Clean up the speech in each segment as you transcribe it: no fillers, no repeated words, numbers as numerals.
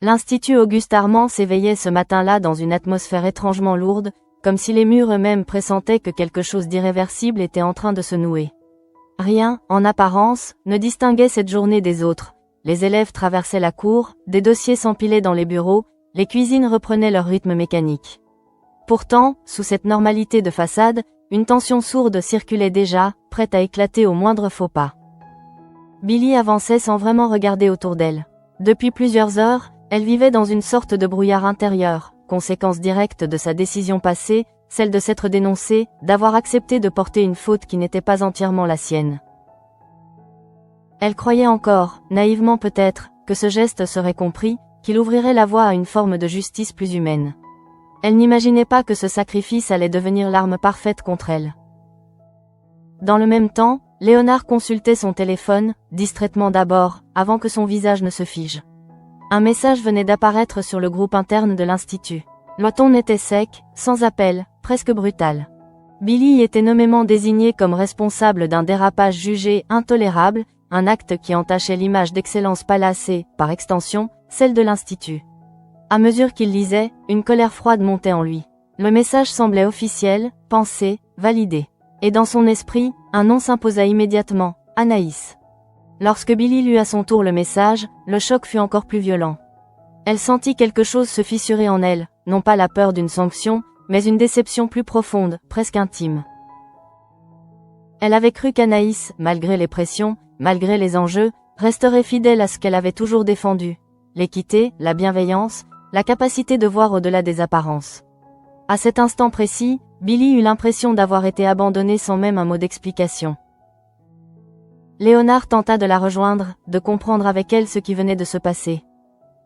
L'Institut Auguste Armand s'éveillait ce matin-là dans une atmosphère étrangement lourde, comme si les murs eux-mêmes pressentaient que quelque chose d'irréversible était en train de se nouer. Rien, en apparence, ne distinguait cette journée des autres. Les élèves traversaient la cour, des dossiers s'empilaient dans les bureaux, les cuisines reprenaient leur rythme mécanique. Pourtant, sous cette normalité de façade, une tension sourde circulait déjà, prête à éclater au moindre faux pas. Billy avançait sans vraiment regarder autour d'elle. Depuis plusieurs heures, elle vivait dans une sorte de brouillard intérieur, conséquence directe de sa décision passée, celle de s'être dénoncée, d'avoir accepté de porter une faute qui n'était pas entièrement la sienne. Elle croyait encore, naïvement peut-être, que ce geste serait compris, qu'il ouvrirait la voie à une forme de justice plus humaine. Elle n'imaginait pas que ce sacrifice allait devenir l'arme parfaite contre elle. Dans le même temps, Léonard consultait son téléphone, distraitement d'abord, avant que son visage ne se fige. Un message venait d'apparaître sur le groupe interne de l'Institut. Le ton était sec, sans appel, presque brutal. Billy était nommément désigné comme responsable d'un dérapage jugé intolérable, un acte qui entachait l'image d'excellence Palace et, par extension, celle de l'Institut. À mesure qu'il lisait, une colère froide montait en lui. Le message semblait officiel, pensé, validé. Et dans son esprit, un nom s'imposa immédiatement, Anaïs. Lorsque Billy lut à son tour le message, le choc fut encore plus violent. Elle sentit quelque chose se fissurer en elle, non pas la peur d'une sanction, mais une déception plus profonde, presque intime. Elle avait cru qu'Anaïs, malgré les pressions, malgré les enjeux, resterait fidèle à ce qu'elle avait toujours défendu. L'équité, la bienveillance, la capacité de voir au-delà des apparences. À cet instant précis, Billy eut l'impression d'avoir été abandonnée sans même un mot d'explication. Léonard tenta de la rejoindre, de comprendre avec elle ce qui venait de se passer.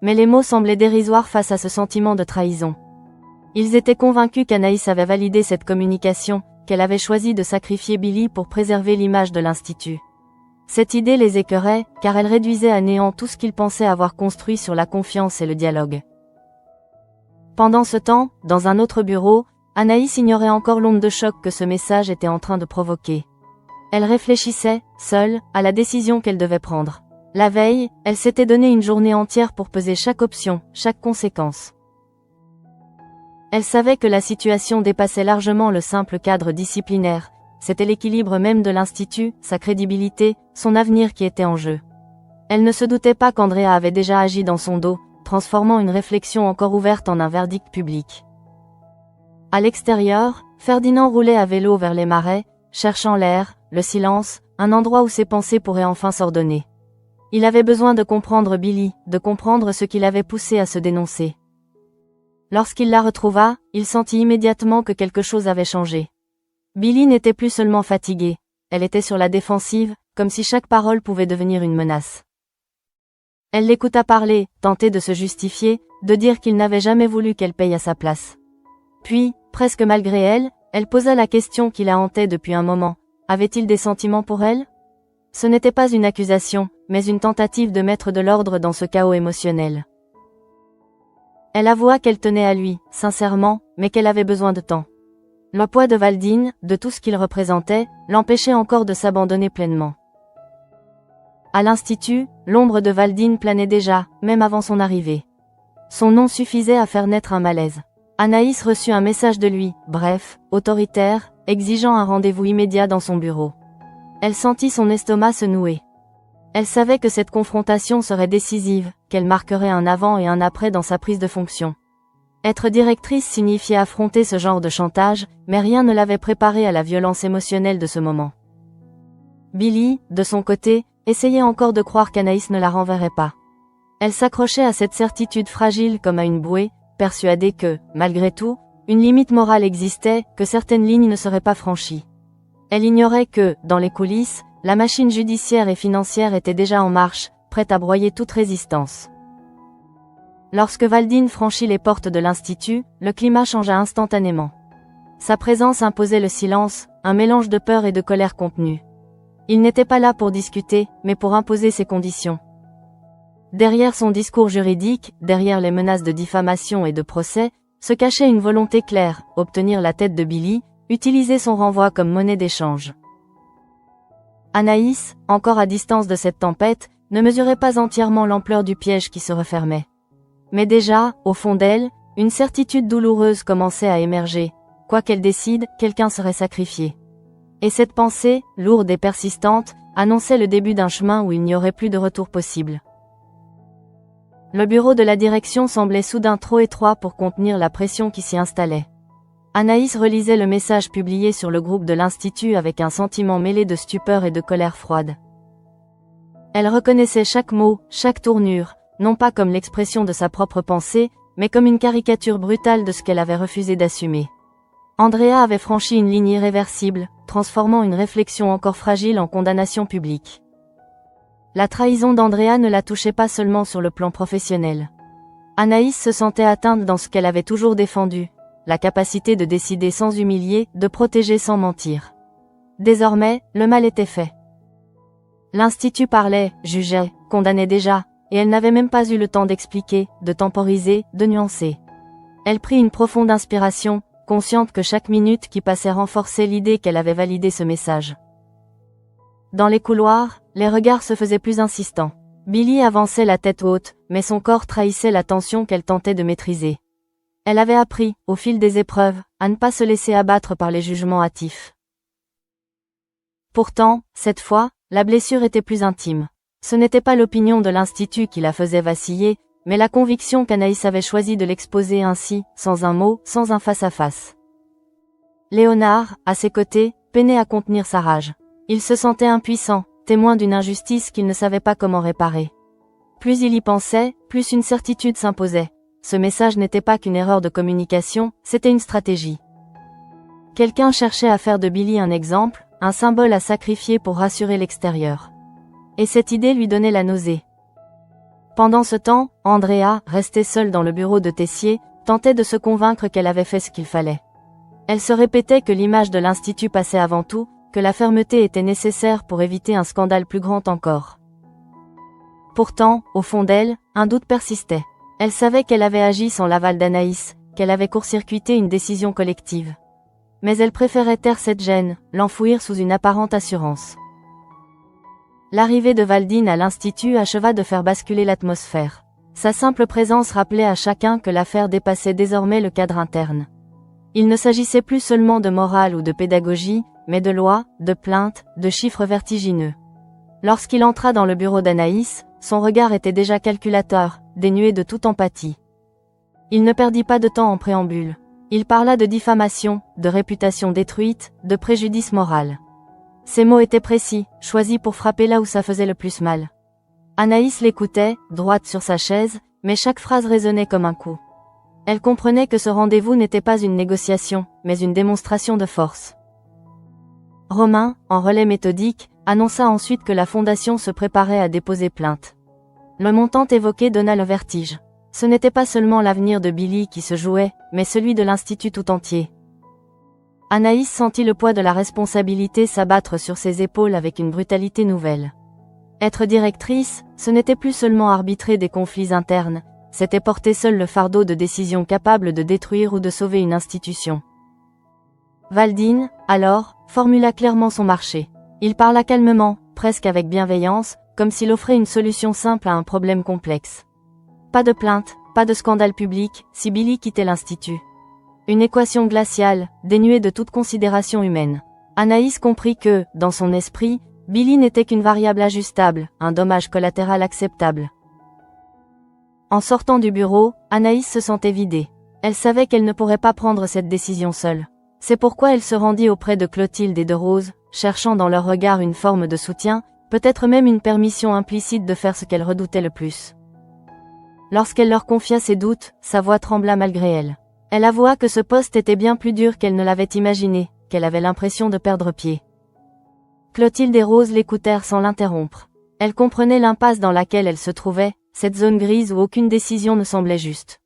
Mais les mots semblaient dérisoires face à ce sentiment de trahison. Ils étaient convaincus qu'Anaïs avait validé cette communication, qu'elle avait choisi de sacrifier Billy pour préserver l'image de l'Institut. Cette idée les écœurait, car elle réduisait à néant tout ce qu'ils pensaient avoir construit sur la confiance et le dialogue. Pendant ce temps, dans un autre bureau, Anaïs ignorait encore l'onde de choc que ce message était en train de provoquer. Elle réfléchissait, seule, à la décision qu'elle devait prendre. La veille, elle s'était donné une journée entière pour peser chaque option, chaque conséquence. Elle savait que la situation dépassait largement le simple cadre disciplinaire, c'était l'équilibre même de l'Institut, sa crédibilité, son avenir qui était en jeu. Elle ne se doutait pas qu'Andrea avait déjà agi dans son dos, transformant une réflexion encore ouverte en un verdict public. À l'extérieur, Ferdinand roulait à vélo vers les marais, cherchant l'air, le silence, un endroit où ses pensées pourraient enfin s'ordonner. Il avait besoin de comprendre Billy, de comprendre ce qui l'avait poussé à se dénoncer. Lorsqu'il la retrouva, il sentit immédiatement que quelque chose avait changé. Billy n'était plus seulement fatiguée, elle était sur la défensive, comme si chaque parole pouvait devenir une menace. Elle l'écouta parler, tenter de se justifier, de dire qu'il n'avait jamais voulu qu'elle paye à sa place. Puis, presque malgré elle, elle posa la question qui la hantait depuis un moment. Avait-il des sentiments pour elle? Ce n'était pas une accusation, mais une tentative de mettre de l'ordre dans ce chaos émotionnel. Elle avoua qu'elle tenait à lui, sincèrement, mais qu'elle avait besoin de temps. Le poids de Valdine, de tout ce qu'il représentait, l'empêchait encore de s'abandonner pleinement. À l'Institut, l'ombre de Valdine planait déjà, même avant son arrivée. Son nom suffisait à faire naître un malaise. Anaïs reçut un message de lui, bref, autoritaire, exigeant un rendez-vous immédiat dans son bureau. Elle sentit son estomac se nouer. Elle savait que cette confrontation serait décisive, qu'elle marquerait un avant et un après dans sa prise de fonction. Être directrice signifiait affronter ce genre de chantage, mais rien ne l'avait préparée à la violence émotionnelle de ce moment. Billy, de son côté, essayait encore de croire qu'Anaïs ne la renverrait pas. Elle s'accrochait à cette certitude fragile comme à une bouée, persuadée que, malgré tout, une limite morale existait, que certaines lignes ne seraient pas franchies. Elle ignorait que, dans les coulisses, la machine judiciaire et financière était déjà en marche, prête à broyer toute résistance. Lorsque Valdine franchit les portes de l'Institut, le climat changea instantanément. Sa présence imposait le silence, un mélange de peur et de colère contenue. Il n'était pas là pour discuter, mais pour imposer ses conditions. Derrière son discours juridique, derrière les menaces de diffamation et de procès, se cachait une volonté claire, obtenir la tête de Billy, utiliser son renvoi comme monnaie d'échange. Anaïs, encore à distance de cette tempête, ne mesurait pas entièrement l'ampleur du piège qui se refermait. Mais déjà, au fond d'elle, une certitude douloureuse commençait à émerger. Quoi qu'elle décide, quelqu'un serait sacrifié. Et cette pensée, lourde et persistante, annonçait le début d'un chemin où il n'y aurait plus de retour possible. Le bureau de la direction semblait soudain trop étroit pour contenir la pression qui s'y installait. Anaïs relisait le message publié sur le groupe de l'Institut avec un sentiment mêlé de stupeur et de colère froide. Elle reconnaissait chaque mot, chaque tournure, non pas comme l'expression de sa propre pensée, mais comme une caricature brutale de ce qu'elle avait refusé d'assumer. Andrea avait franchi une ligne irréversible, transformant une réflexion encore fragile en condamnation publique. La trahison d'Andrea ne la touchait pas seulement sur le plan professionnel. Anaïs se sentait atteinte dans ce qu'elle avait toujours défendu, la capacité de décider sans humilier, de protéger sans mentir. Désormais, le mal était fait. L'Institut parlait, jugeait, condamnait déjà, et elle n'avait même pas eu le temps d'expliquer, de temporiser, de nuancer. Elle prit une profonde inspiration, consciente que chaque minute qui passait renforçait l'idée qu'elle avait validé ce message. Dans les couloirs, les regards se faisaient plus insistants. Billy avançait la tête haute, mais son corps trahissait la tension qu'elle tentait de maîtriser. Elle avait appris, au fil des épreuves, à ne pas se laisser abattre par les jugements hâtifs. Pourtant, cette fois, la blessure était plus intime. Ce n'était pas l'opinion de l'Institut qui la faisait vaciller, mais la conviction qu'Anaïs avait choisi de l'exposer ainsi, sans un mot, sans un face-à-face. Léonard, à ses côtés, peinait à contenir sa rage. Il se sentait impuissant, témoin d'une injustice qu'il ne savait pas comment réparer. Plus il y pensait, plus une certitude s'imposait. Ce message n'était pas qu'une erreur de communication, c'était une stratégie. Quelqu'un cherchait à faire de Billy un exemple, un symbole à sacrifier pour rassurer l'extérieur. Et cette idée lui donnait la nausée. Pendant ce temps, Andrea, restée seule dans le bureau de Tessier, tentait de se convaincre qu'elle avait fait ce qu'il fallait. Elle se répétait que l'image de l'Institut passait avant tout, que la fermeté était nécessaire pour éviter un scandale plus grand encore. Pourtant, au fond d'elle, un doute persistait. Elle savait qu'elle avait agi sans l'aval d'Anaïs, qu'elle avait court-circuité une décision collective. Mais elle préférait taire cette gêne, l'enfouir sous une apparente assurance. L'arrivée de Valdine à l'Institut acheva de faire basculer l'atmosphère. Sa simple présence rappelait à chacun que l'affaire dépassait désormais le cadre interne. Il ne s'agissait plus seulement de morale ou de pédagogie, mais de loi, de plaintes, de chiffres vertigineux. Lorsqu'il entra dans le bureau d'Anaïs, son regard était déjà calculateur, dénué de toute empathie. Il ne perdit pas de temps en préambule. Il parla de diffamation, de réputation détruite, de préjudice moral. Ses mots étaient précis, choisis pour frapper là où ça faisait le plus mal. Anaïs l'écoutait, droite sur sa chaise, mais chaque phrase résonnait comme un coup. Elle comprenait que ce rendez-vous n'était pas une négociation, mais une démonstration de force. Romain, en relais méthodique, annonça ensuite que la fondation se préparait à déposer plainte. Le montant évoqué donna le vertige. Ce n'était pas seulement l'avenir de Billy qui se jouait, mais celui de l'Institut tout entier. Anaïs sentit le poids de la responsabilité s'abattre sur ses épaules avec une brutalité nouvelle. Être directrice, ce n'était plus seulement arbitrer des conflits internes, c'était porter seul le fardeau de décisions capables de détruire ou de sauver une institution. Valdine, alors, formula clairement son marché. Il parla calmement, presque avec bienveillance, comme s'il offrait une solution simple à un problème complexe. Pas de plainte, pas de scandale public, si Billy quittait l'Institut. Une équation glaciale, dénuée de toute considération humaine. Anaïs comprit que, dans son esprit, Billy n'était qu'une variable ajustable, un dommage collatéral acceptable. En sortant du bureau, Anaïs se sentait vidée. Elle savait qu'elle ne pourrait pas prendre cette décision seule. C'est pourquoi elle se rendit auprès de Clotilde et de Rose, cherchant dans leur regard une forme de soutien, peut-être même une permission implicite de faire ce qu'elle redoutait le plus. Lorsqu'elle leur confia ses doutes, sa voix trembla malgré elle. Elle avoua que ce poste était bien plus dur qu'elle ne l'avait imaginé, qu'elle avait l'impression de perdre pied. Clotilde et Rose l'écoutèrent sans l'interrompre. Elle comprenait l'impasse dans laquelle elle se trouvait, cette zone grise où aucune décision ne semblait juste.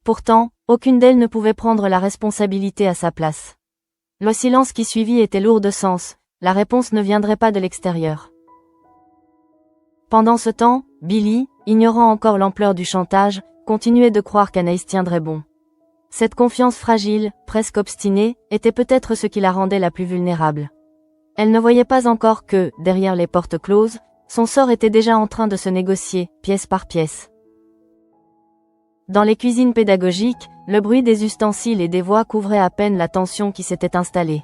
Pourtant, aucune d'elles ne pouvait prendre la responsabilité à sa place. Le silence qui suivit était lourd de sens, la réponse ne viendrait pas de l'extérieur. Pendant ce temps, Billy, ignorant encore l'ampleur du chantage, continuait de croire qu'Anaïs tiendrait bon. Cette confiance fragile, presque obstinée, était peut-être ce qui la rendait la plus vulnérable. Elle ne voyait pas encore que, derrière les portes closes, son sort était déjà en train de se négocier, pièce par pièce. Dans les cuisines pédagogiques, le bruit des ustensiles et des voix couvrait à peine la tension qui s'était installée.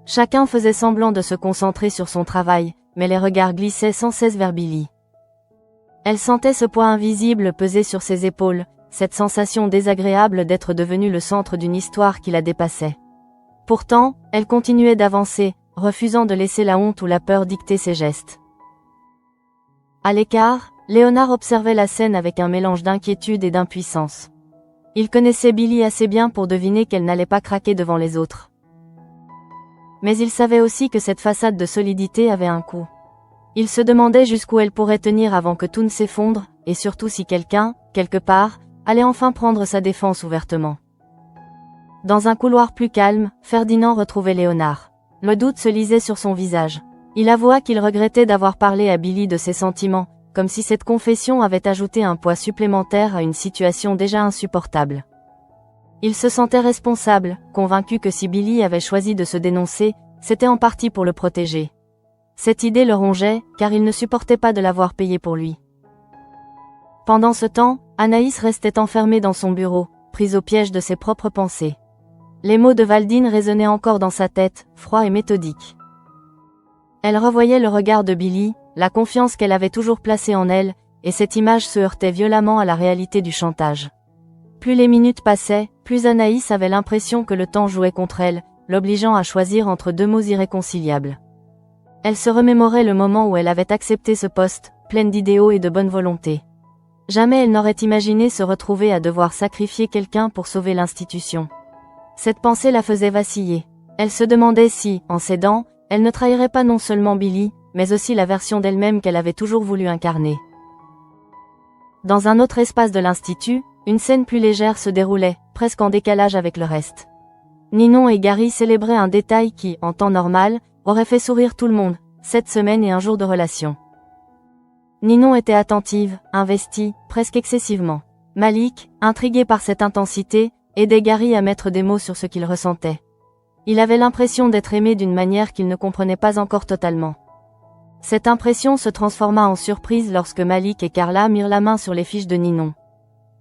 Chacun faisait semblant de se concentrer sur son travail, mais les regards glissaient sans cesse vers Billy. Elle sentait ce poids invisible peser sur ses épaules, cette sensation désagréable d'être devenue le centre d'une histoire qui la dépassait. Pourtant, elle continuait d'avancer, refusant de laisser la honte ou la peur dicter ses gestes. À l'écart, Léonard observait la scène avec un mélange d'inquiétude et d'impuissance. Il connaissait Billy assez bien pour deviner qu'elle n'allait pas craquer devant les autres. Mais il savait aussi que cette façade de solidité avait un coût. Il se demandait jusqu'où elle pourrait tenir avant que tout ne s'effondre, et surtout si quelqu'un, quelque part, allait enfin prendre sa défense ouvertement. Dans un couloir plus calme, Ferdinand retrouvait Léonard. Le doute se lisait sur son visage. Il avoua qu'il regrettait d'avoir parlé à Billy de ses sentiments, comme si cette confession avait ajouté un poids supplémentaire à une situation déjà insupportable. Il se sentait responsable, convaincu que si Billy avait choisi de se dénoncer, c'était en partie pour le protéger. Cette idée le rongeait, car il ne supportait pas de l'avoir payé pour lui. Pendant ce temps, Anaïs restait enfermée dans son bureau, prise au piège de ses propres pensées. Les mots de Valdine résonnaient encore dans sa tête, froids et méthodiques. Elle revoyait le regard de Billy, la confiance qu'elle avait toujours placée en elle, et cette image se heurtait violemment à la réalité du chantage. Plus les minutes passaient, plus Anaïs avait l'impression que le temps jouait contre elle, l'obligeant à choisir entre deux mots irréconciliables. Elle se remémorait le moment où elle avait accepté ce poste, pleine d'idéaux et de bonne volonté. Jamais elle n'aurait imaginé se retrouver à devoir sacrifier quelqu'un pour sauver l'institution. Cette pensée la faisait vaciller. Elle se demandait si, en cédant, elle ne trahirait pas non seulement Billy, mais aussi la version d'elle-même qu'elle avait toujours voulu incarner. Dans un autre espace de l'institut, une scène plus légère se déroulait, presque en décalage avec le reste. Ninon et Gary célébraient un détail qui, en temps normal, aurait fait sourire tout le monde, 7 semaines et un jour de relation. Ninon était attentive, investie, presque excessivement. Malik, intrigué par cette intensité, aidait Gary à mettre des mots sur ce qu'il ressentait. Il avait l'impression d'être aimé d'une manière qu'il ne comprenait pas encore totalement. Cette impression se transforma en surprise lorsque Malik et Carla mirent la main sur les fiches de Ninon.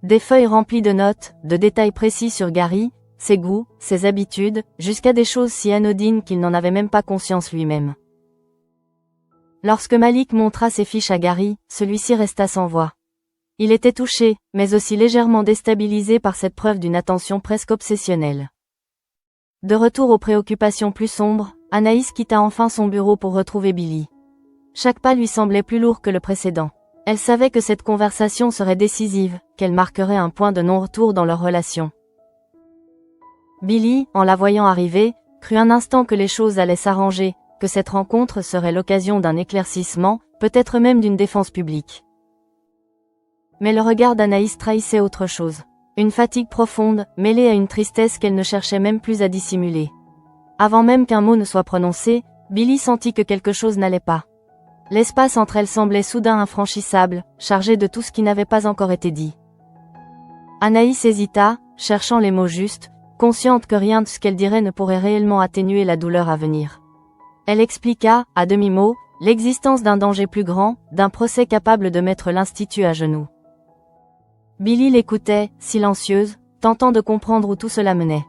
Des feuilles remplies de notes, de détails précis sur Gary, ses goûts, ses habitudes, jusqu'à des choses si anodines qu'il n'en avait même pas conscience lui-même. Lorsque Malik montra ses fiches à Gary, celui-ci resta sans voix. Il était touché, mais aussi légèrement déstabilisé par cette preuve d'une attention presque obsessionnelle. De retour aux préoccupations plus sombres, Anaïs quitta enfin son bureau pour retrouver Billy. Chaque pas lui semblait plus lourd que le précédent. Elle savait que cette conversation serait décisive, qu'elle marquerait un point de non-retour dans leur relation. Billy, en la voyant arriver, crut un instant que les choses allaient s'arranger, que cette rencontre serait l'occasion d'un éclaircissement, peut-être même d'une défense publique. Mais le regard d'Anaïs trahissait autre chose. Une fatigue profonde, mêlée à une tristesse qu'elle ne cherchait même plus à dissimuler. Avant même qu'un mot ne soit prononcé, Billy sentit que quelque chose n'allait pas. L'espace entre elles semblait soudain infranchissable, chargé de tout ce qui n'avait pas encore été dit. Anaïs hésita, cherchant les mots justes, consciente que rien de ce qu'elle dirait ne pourrait réellement atténuer la douleur à venir. Elle expliqua, à demi-mot, l'existence d'un danger plus grand, d'un procès capable de mettre l'institut à genoux. Billy l'écoutait, silencieuse, tentant de comprendre où tout cela menait.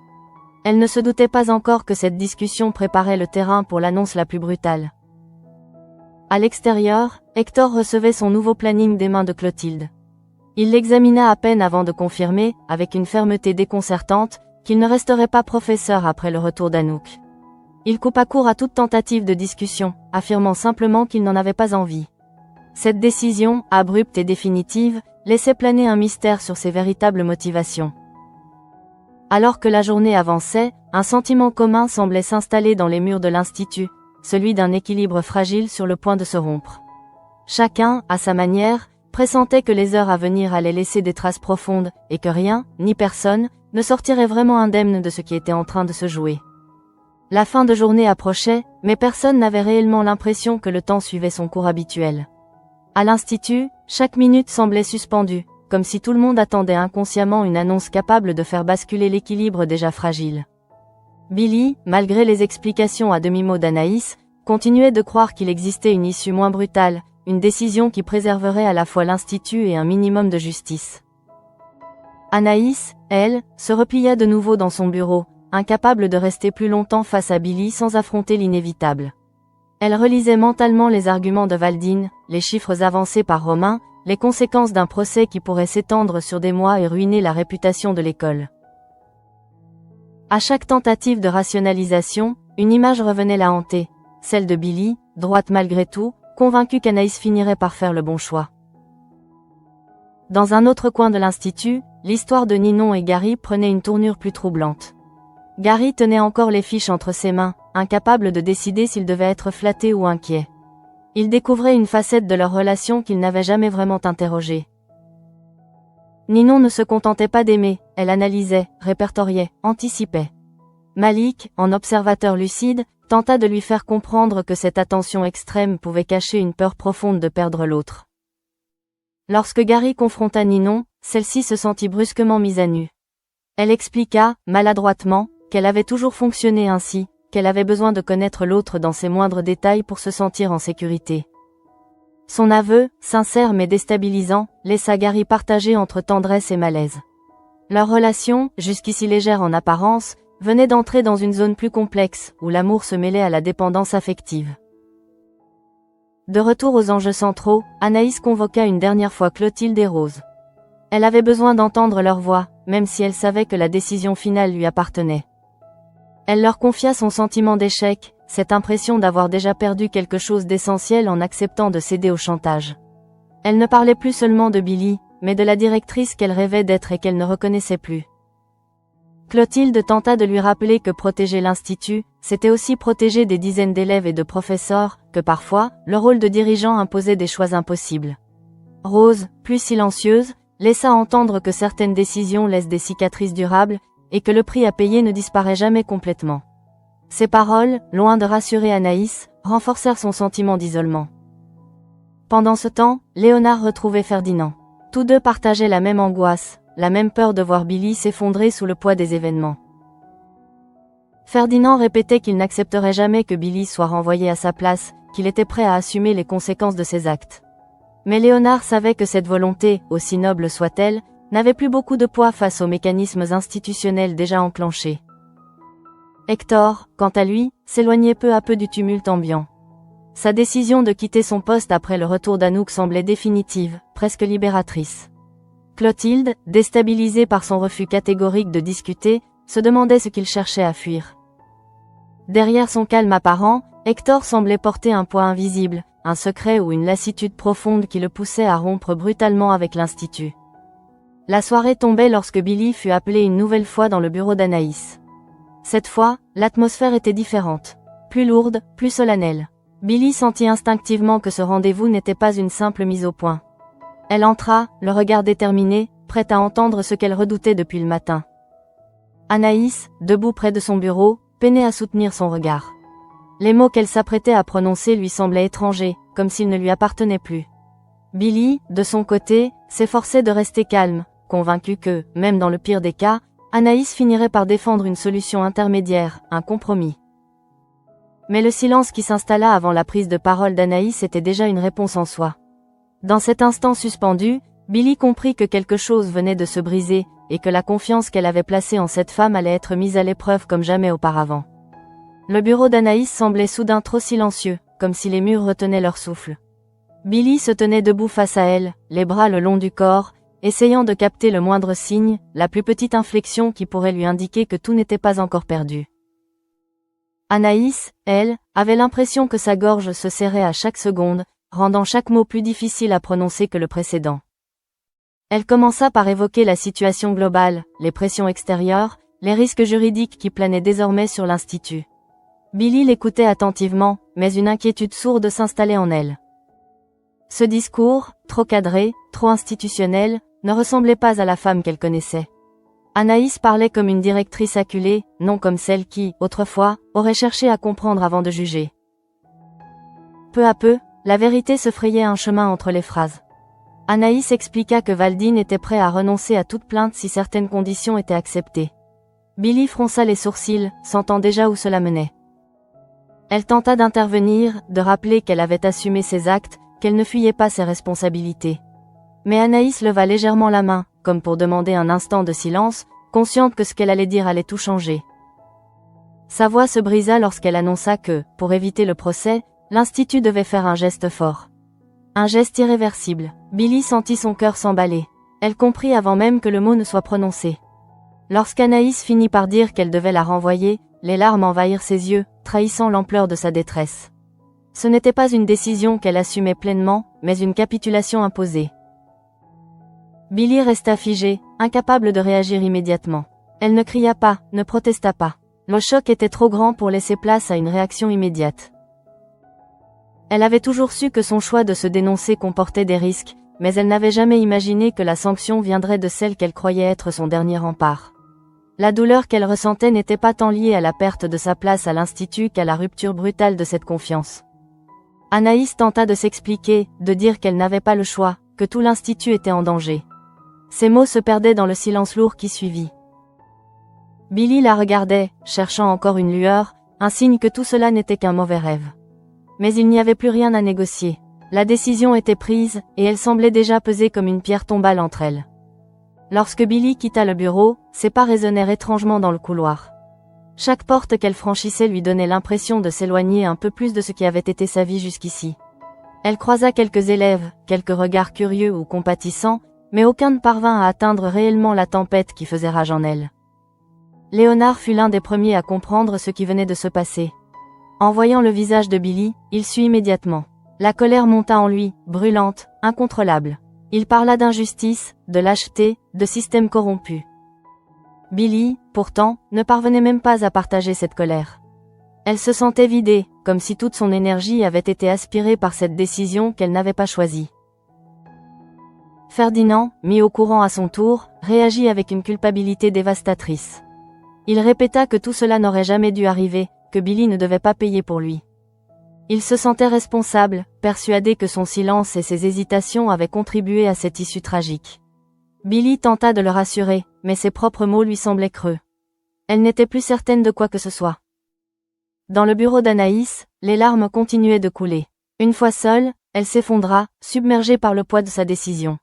Elle ne se doutait pas encore que cette discussion préparait le terrain pour l'annonce la plus brutale. À l'extérieur, Hector recevait son nouveau planning des mains de Clotilde. Il l'examina à peine avant de confirmer, avec une fermeté déconcertante, qu'il ne resterait pas professeur après le retour d'Anouk. Il coupa court à toute tentative de discussion, affirmant simplement qu'il n'en avait pas envie. Cette décision, abrupte et définitive, laissait planer un mystère sur ses véritables motivations. Alors que la journée avançait, un sentiment commun semblait s'installer dans les murs de l'institut, celui d'un équilibre fragile sur le point de se rompre. Chacun, à sa manière, pressentait que les heures à venir allaient laisser des traces profondes, et que rien, ni personne, ne sortirait vraiment indemne de ce qui était en train de se jouer. La fin de journée approchait, mais personne n'avait réellement l'impression que le temps suivait son cours habituel. À l'institut, chaque minute semblait suspendue, comme si tout le monde attendait inconsciemment une annonce capable de faire basculer l'équilibre déjà fragile. Billy, malgré les explications à demi-mot d'Anaïs, continuait de croire qu'il existait une issue moins brutale, une décision qui préserverait à la fois l'institut et un minimum de justice. Anaïs, elle, se replia de nouveau dans son bureau, incapable de rester plus longtemps face à Billy sans affronter l'inévitable. Elle relisait mentalement les arguments de Valdine, les chiffres avancés par Romain, les conséquences d'un procès qui pourrait s'étendre sur des mois et ruiner la réputation de l'école. À chaque tentative de rationalisation, une image revenait la hanter, celle de Billy, droite malgré tout, convaincue qu'Anaïs finirait par faire le bon choix. Dans un autre coin de l'institut, l'histoire de Ninon et Gary prenait une tournure plus troublante. Gary tenait encore les fiches entre ses mains, incapable de décider s'il devait être flatté ou inquiet. Il découvrait une facette de leur relation qu'il n'avait jamais vraiment interrogée. Ninon ne se contentait pas d'aimer, elle analysait, répertoriait, anticipait. Malik, en observateur lucide, tenta de lui faire comprendre que cette attention extrême pouvait cacher une peur profonde de perdre l'autre. Lorsque Gary confronta Ninon, celle-ci se sentit brusquement mise à nu. Elle expliqua, maladroitement, qu'elle avait toujours fonctionné ainsi, qu'elle avait besoin de connaître l'autre dans ses moindres détails pour se sentir en sécurité. Son aveu, sincère mais déstabilisant, laissa Gary partager entre tendresse et malaise. Leur relation, jusqu'ici légère en apparence, venait d'entrer dans une zone plus complexe, où l'amour se mêlait à la dépendance affective. De retour aux enjeux centraux, Anaïs convoqua une dernière fois Clotilde et Rose. Elle avait besoin d'entendre leur voix, même si elle savait que la décision finale lui appartenait. Elle leur confia son sentiment d'échec, cette impression d'avoir déjà perdu quelque chose d'essentiel en acceptant de céder au chantage. Elle ne parlait plus seulement de Billy, mais de la directrice qu'elle rêvait d'être et qu'elle ne reconnaissait plus. Clotilde tenta de lui rappeler que protéger l'institut, c'était aussi protéger des dizaines d'élèves et de professeurs, que parfois, le rôle de dirigeant imposait des choix impossibles. Rose, plus silencieuse, laissa entendre que certaines décisions laissent des cicatrices durables, et que le prix à payer ne disparaît jamais complètement. Ces paroles, loin de rassurer Anaïs, renforcèrent son sentiment d'isolement. Pendant ce temps, Léonard retrouvait Ferdinand. Tous deux partageaient la même angoisse, la même peur de voir Billy s'effondrer sous le poids des événements. Ferdinand répétait qu'il n'accepterait jamais que Billy soit renvoyé à sa place, qu'il était prêt à assumer les conséquences de ses actes. Mais Léonard savait que cette volonté, aussi noble soit-elle, n'avait plus beaucoup de poids face aux mécanismes institutionnels déjà enclenchés. Hector, quant à lui, s'éloignait peu à peu du tumulte ambiant. Sa décision de quitter son poste après le retour d'Anouk semblait définitive, presque libératrice. Clotilde, déstabilisée par son refus catégorique de discuter, se demandait ce qu'il cherchait à fuir. Derrière son calme apparent, Hector semblait porter un poids invisible, un secret ou une lassitude profonde qui le poussait à rompre brutalement avec l'institut. La soirée tombait lorsque Billy fut appelé une nouvelle fois dans le bureau d'Anaïs. Cette fois, l'atmosphère était différente. Plus lourde, plus solennelle. Billy sentit instinctivement que ce rendez-vous n'était pas une simple mise au point. Elle entra, le regard déterminé, prête à entendre ce qu'elle redoutait depuis le matin. Anaïs, debout près de son bureau, peinait à soutenir son regard. Les mots qu'elle s'apprêtait à prononcer lui semblaient étrangers, comme s'ils ne lui appartenaient plus. Billy, de son côté, s'efforçait de rester calme, convaincu que, même dans le pire des cas, Anaïs finirait par défendre une solution intermédiaire, un compromis. Mais le silence qui s'installa avant la prise de parole d'Anaïs était déjà une réponse en soi. Dans cet instant suspendu, Billy comprit que quelque chose venait de se briser, et que la confiance qu'elle avait placée en cette femme allait être mise à l'épreuve comme jamais auparavant. Le bureau d'Anaïs semblait soudain trop silencieux, comme si les murs retenaient leur souffle. Billy se tenait debout face à elle, les bras le long du corps, essayant de capter le moindre signe, la plus petite inflexion qui pourrait lui indiquer que tout n'était pas encore perdu. Anaïs, elle, avait l'impression que sa gorge se serrait à chaque seconde, rendant chaque mot plus difficile à prononcer que le précédent. Elle commença par évoquer la situation globale, les pressions extérieures, les risques juridiques qui planaient désormais sur l'institut. Billy l'écoutait attentivement, mais une inquiétude sourde s'installait en elle. Ce discours, trop cadré, trop institutionnel, ne ressemblait pas à la femme qu'elle connaissait. Anaïs parlait comme une directrice acculée, non comme celle qui, autrefois, aurait cherché à comprendre avant de juger. Peu à peu, la vérité se frayait un chemin entre les phrases. Anaïs expliqua que Valdine était prêt à renoncer à toute plainte si certaines conditions étaient acceptées. Billy fronça les sourcils, sentant déjà où cela menait. Elle tenta d'intervenir, de rappeler qu'elle avait assumé ses actes, qu'elle ne fuyait pas ses responsabilités. Mais Anaïs leva légèrement la main, comme pour demander un instant de silence, consciente que ce qu'elle allait dire allait tout changer. Sa voix se brisa lorsqu'elle annonça que, pour éviter le procès, l'Institut devait faire un geste fort. Un geste irréversible. Billy sentit son cœur s'emballer. Elle comprit avant même que le mot ne soit prononcé. Lorsqu'Anaïs finit par dire qu'elle devait la renvoyer, les larmes envahirent ses yeux, trahissant l'ampleur de sa détresse. Ce n'était pas une décision qu'elle assumait pleinement, mais une capitulation imposée. Billy resta figée, incapable de réagir immédiatement. Elle ne cria pas, ne protesta pas. Le choc était trop grand pour laisser place à une réaction immédiate. Elle avait toujours su que son choix de se dénoncer comportait des risques, mais elle n'avait jamais imaginé que la sanction viendrait de celle qu'elle croyait être son dernier rempart. La douleur qu'elle ressentait n'était pas tant liée à la perte de sa place à l'Institut qu'à la rupture brutale de cette confiance. Anaïs tenta de s'expliquer, de dire qu'elle n'avait pas le choix, que tout l'Institut était en danger. Ses mots se perdaient dans le silence lourd qui suivit. Billy la regardait, cherchant encore une lueur, un signe que tout cela n'était qu'un mauvais rêve. Mais il n'y avait plus rien à négocier. La décision était prise, et elle semblait déjà peser comme une pierre tombale entre elles. Lorsque Billy quitta le bureau, ses pas résonnèrent étrangement dans le couloir. Chaque porte qu'elle franchissait lui donnait l'impression de s'éloigner un peu plus de ce qui avait été sa vie jusqu'ici. Elle croisa quelques élèves, quelques regards curieux ou compatissants, mais aucun ne parvint à atteindre réellement la tempête qui faisait rage en elle. Léonard fut l'un des premiers à comprendre ce qui venait de se passer. En voyant le visage de Billy, il sut immédiatement. La colère monta en lui, brûlante, incontrôlable. Il parla d'injustice, de lâcheté, de système corrompu. Billy, pourtant, ne parvenait même pas à partager cette colère. Elle se sentait vidée, comme si toute son énergie avait été aspirée par cette décision qu'elle n'avait pas choisie. Ferdinand, mis au courant à son tour, réagit avec une culpabilité dévastatrice. Il répéta que tout cela n'aurait jamais dû arriver, que Billy ne devait pas payer pour lui. Il se sentait responsable, persuadé que son silence et ses hésitations avaient contribué à cette issue tragique. Billy tenta de le rassurer, mais ses propres mots lui semblaient creux. Elle n'était plus certaine de quoi que ce soit. Dans le bureau d'Anaïs, les larmes continuaient de couler. Une fois seule, elle s'effondra, submergée par le poids de sa décision.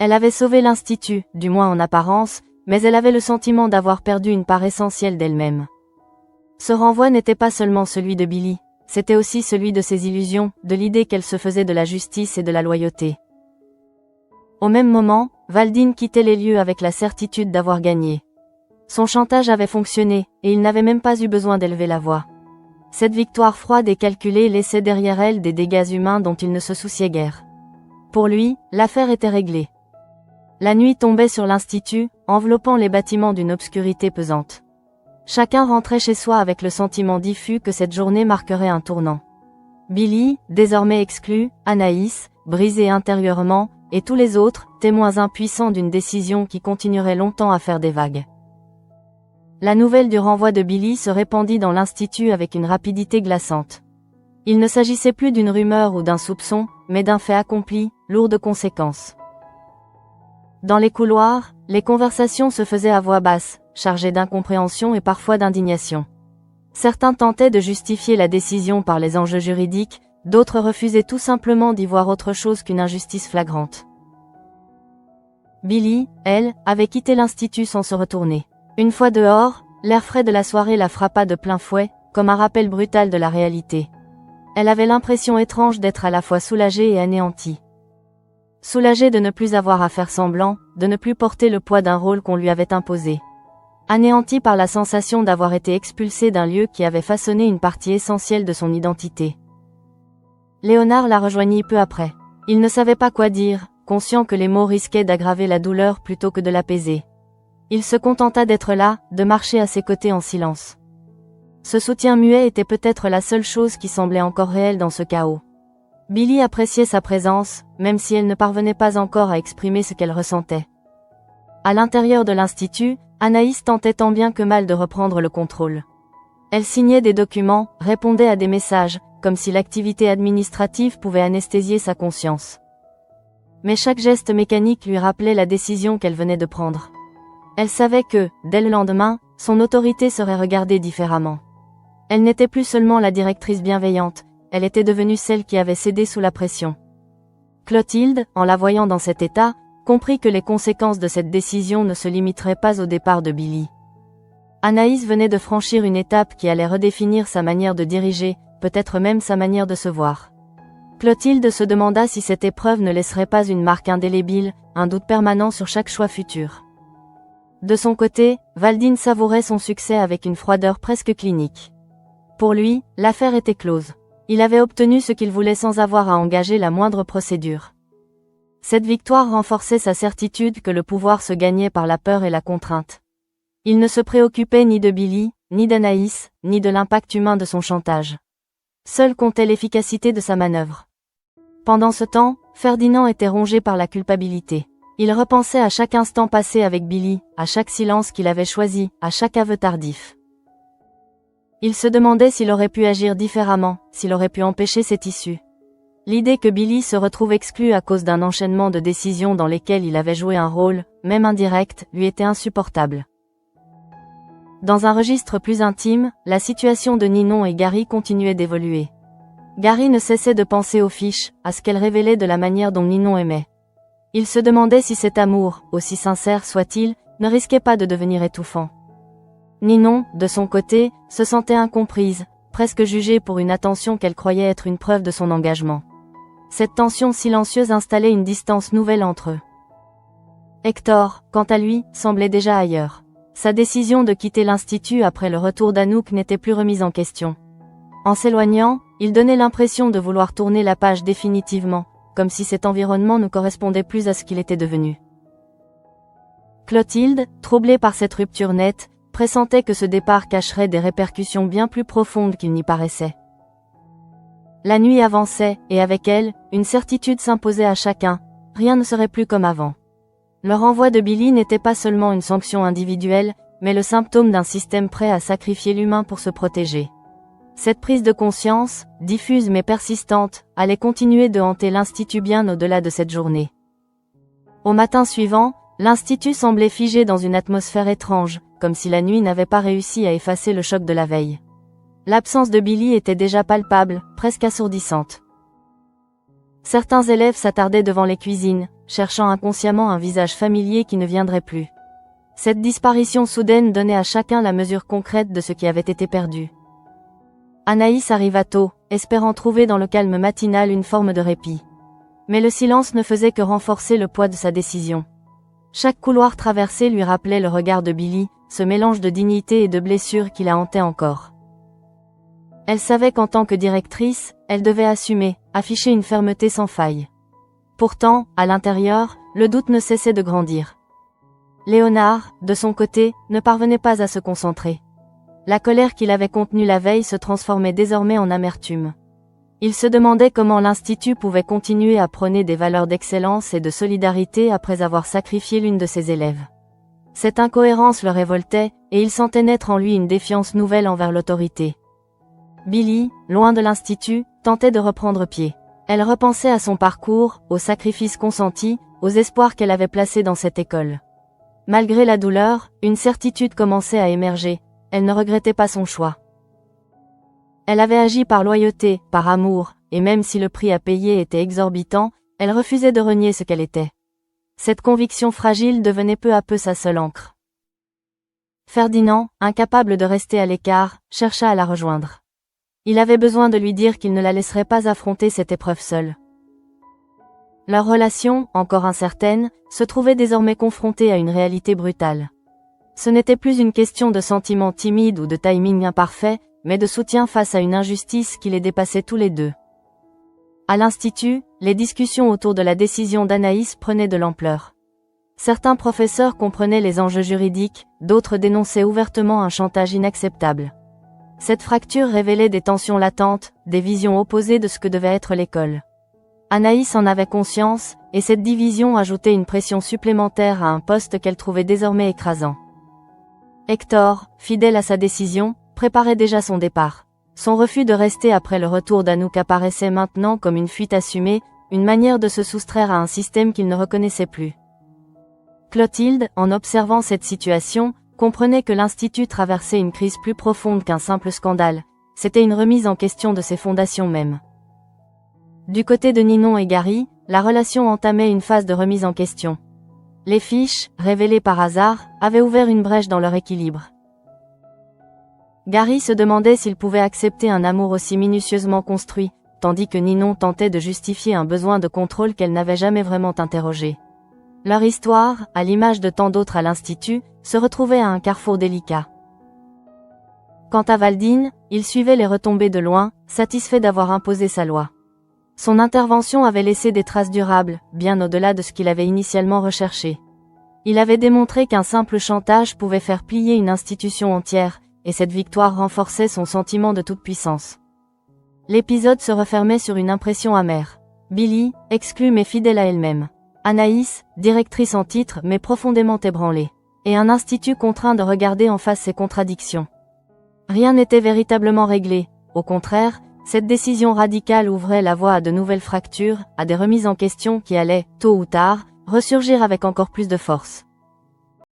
Elle avait sauvé l'Institut, du moins en apparence, mais elle avait le sentiment d'avoir perdu une part essentielle d'elle-même. Ce renvoi n'était pas seulement celui de Billy, c'était aussi celui de ses illusions, de l'idée qu'elle se faisait de la justice et de la loyauté. Au même moment, Valdine quittait les lieux avec la certitude d'avoir gagné. Son chantage avait fonctionné, et il n'avait même pas eu besoin d'élever la voix. Cette victoire froide et calculée laissait derrière elle des dégâts humains dont il ne se souciait guère. Pour lui, l'affaire était réglée. La nuit tombait sur l'Institut, enveloppant les bâtiments d'une obscurité pesante. Chacun rentrait chez soi avec le sentiment diffus que cette journée marquerait un tournant. Billy, désormais exclu, Anaïs, brisée intérieurement, et tous les autres, témoins impuissants d'une décision qui continuerait longtemps à faire des vagues. La nouvelle du renvoi de Billy se répandit dans l'Institut avec une rapidité glaçante. Il ne s'agissait plus d'une rumeur ou d'un soupçon, mais d'un fait accompli, lourd de conséquences. Dans les couloirs, les conversations se faisaient à voix basse, chargées d'incompréhension et parfois d'indignation. Certains tentaient de justifier la décision par les enjeux juridiques, d'autres refusaient tout simplement d'y voir autre chose qu'une injustice flagrante. Billy, elle, avait quitté l'Institut sans se retourner. Une fois dehors, l'air frais de la soirée la frappa de plein fouet, comme un rappel brutal de la réalité. Elle avait l'impression étrange d'être à la fois soulagée et anéantie. Soulagée de ne plus avoir à faire semblant, de ne plus porter le poids d'un rôle qu'on lui avait imposé. Anéantie par la sensation d'avoir été expulsée d'un lieu qui avait façonné une partie essentielle de son identité. Léonard la rejoignit peu après. Il ne savait pas quoi dire, conscient que les mots risquaient d'aggraver la douleur plutôt que de l'apaiser. Il se contenta d'être là, de marcher à ses côtés en silence. Ce soutien muet était peut-être la seule chose qui semblait encore réelle dans ce chaos. Billy appréciait sa présence, même si elle ne parvenait pas encore à exprimer ce qu'elle ressentait. À l'intérieur de l'Institut, Anaïs tentait tant bien que mal de reprendre le contrôle. Elle signait des documents, répondait à des messages, comme si l'activité administrative pouvait anesthésier sa conscience. Mais chaque geste mécanique lui rappelait la décision qu'elle venait de prendre. Elle savait que, dès le lendemain, son autorité serait regardée différemment. Elle n'était plus seulement la directrice bienveillante, elle était devenue celle qui avait cédé sous la pression. Clotilde, en la voyant dans cet état, comprit que les conséquences de cette décision ne se limiteraient pas au départ de Billy. Anaïs venait de franchir une étape qui allait redéfinir sa manière de diriger, peut-être même sa manière de se voir. Clotilde se demanda si cette épreuve ne laisserait pas une marque indélébile, un doute permanent sur chaque choix futur. De son côté, Valdine savourait son succès avec une froideur presque clinique. Pour lui, l'affaire était close. Il avait obtenu ce qu'il voulait sans avoir à engager la moindre procédure. Cette victoire renforçait sa certitude que le pouvoir se gagnait par la peur et la contrainte. Il ne se préoccupait ni de Billy, ni d'Anaïs, ni de l'impact humain de son chantage. Seule comptait l'efficacité de sa manœuvre. Pendant ce temps, Ferdinand était rongé par la culpabilité. Il repensait à chaque instant passé avec Billy, à chaque silence qu'il avait choisi, à chaque aveu tardif. Il se demandait s'il aurait pu agir différemment, s'il aurait pu empêcher cette issue. L'idée que Billy se retrouve exclu à cause d'un enchaînement de décisions dans lesquelles il avait joué un rôle, même indirect, lui était insupportable. Dans un registre plus intime, la situation de Ninon et Gary continuait d'évoluer. Gary ne cessait de penser aux fiches, à ce qu'elles révélaient de la manière dont Ninon aimait. Il se demandait si cet amour, aussi sincère soit-il, ne risquait pas de devenir étouffant. Ninon, de son côté, se sentait incomprise, presque jugée pour une attention qu'elle croyait être une preuve de son engagement. Cette tension silencieuse installait une distance nouvelle entre eux. Hector, quant à lui, semblait déjà ailleurs. Sa décision de quitter l'Institut après le retour d'Anouk n'était plus remise en question. En s'éloignant, il donnait l'impression de vouloir tourner la page définitivement, comme si cet environnement ne correspondait plus à ce qu'il était devenu. Clotilde, troublée par cette rupture nette, pressentait que ce départ cacherait des répercussions bien plus profondes qu'il n'y paraissait. La nuit avançait, et avec elle, une certitude s'imposait à chacun, rien ne serait plus comme avant. Le renvoi de Billy n'était pas seulement une sanction individuelle, mais le symptôme d'un système prêt à sacrifier l'humain pour se protéger. Cette prise de conscience, diffuse mais persistante, allait continuer de hanter l'Institut bien au-delà de cette journée. Au matin suivant, l'Institut semblait figé dans une atmosphère étrange, comme si la nuit n'avait pas réussi à effacer le choc de la veille. L'absence de Billy était déjà palpable, presque assourdissante. Certains élèves s'attardaient devant les cuisines, cherchant inconsciemment un visage familier qui ne viendrait plus. Cette disparition soudaine donnait à chacun la mesure concrète de ce qui avait été perdu. Anaïs arriva tôt, espérant trouver dans le calme matinal une forme de répit. Mais le silence ne faisait que renforcer le poids de sa décision. Chaque couloir traversé lui rappelait le regard de Billy, ce mélange de dignité et de blessure qui la hantait encore. Elle savait qu'en tant que directrice, elle devait assumer, afficher une fermeté sans faille. Pourtant, à l'intérieur, le doute ne cessait de grandir. Léonard, de son côté, ne parvenait pas à se concentrer. La colère qu'il avait contenue la veille se transformait désormais en amertume. Il se demandait comment l'Institut pouvait continuer à prôner des valeurs d'excellence et de solidarité après avoir sacrifié l'une de ses élèves. Cette incohérence le révoltait, et il sentait naître en lui une défiance nouvelle envers l'autorité. Billy, loin de l'Institut, tentait de reprendre pied. Elle repensait à son parcours, aux sacrifices consentis, aux espoirs qu'elle avait placés dans cette école. Malgré la douleur, une certitude commençait à émerger. Elle ne regrettait pas son choix. Elle avait agi par loyauté, par amour, et même si le prix à payer était exorbitant, elle refusait de renier ce qu'elle était. Cette conviction fragile devenait peu à peu sa seule ancre. Ferdinand, incapable de rester à l'écart, chercha à la rejoindre. Il avait besoin de lui dire qu'il ne la laisserait pas affronter cette épreuve seule. Leur relation, encore incertaine, se trouvait désormais confrontée à une réalité brutale. Ce n'était plus une question de sentiments timides ou de timing imparfait, mais de soutien face à une injustice qui les dépassait tous les deux. À l'Institut, les discussions autour de la décision d'Anaïs prenaient de l'ampleur. Certains professeurs comprenaient les enjeux juridiques, d'autres dénonçaient ouvertement un chantage inacceptable. Cette fracture révélait des tensions latentes, des visions opposées de ce que devait être l'école. Anaïs en avait conscience, et cette division ajoutait une pression supplémentaire à un poste qu'elle trouvait désormais écrasant. Hector, fidèle à sa décision, préparait déjà son départ. Son refus de rester après le retour d'Anouk apparaissait maintenant comme une fuite assumée, une manière de se soustraire à un système qu'il ne reconnaissait plus. Clotilde, en observant cette situation, comprenait que l'Institut traversait une crise plus profonde qu'un simple scandale. C'était une remise en question de ses fondations mêmes. Du côté de Ninon et Gary, la relation entamait une phase de remise en question. Les fiches, révélées par hasard, avaient ouvert une brèche dans leur équilibre. Gary se demandait s'il pouvait accepter un amour aussi minutieusement construit, tandis que Ninon tentait de justifier un besoin de contrôle qu'elle n'avait jamais vraiment interrogé. Leur histoire, à l'image de tant d'autres à l'Institut, se retrouvait à un carrefour délicat. Quant à Valdine, il suivait les retombées de loin, satisfait d'avoir imposé sa loi. Son intervention avait laissé des traces durables, bien au-delà de ce qu'il avait initialement recherché. Il avait démontré qu'un simple chantage pouvait faire plier une institution entière, et cette victoire renforçait son sentiment de toute-puissance. L'épisode se refermait sur une impression amère. Billy, exclue mais fidèle à elle-même. Anaïs, directrice en titre mais profondément ébranlée. Et un institut contraint de regarder en face ses contradictions. Rien n'était véritablement réglé, au contraire, cette décision radicale ouvrait la voie à de nouvelles fractures, à des remises en question qui allaient, tôt ou tard, ressurgir avec encore plus de force.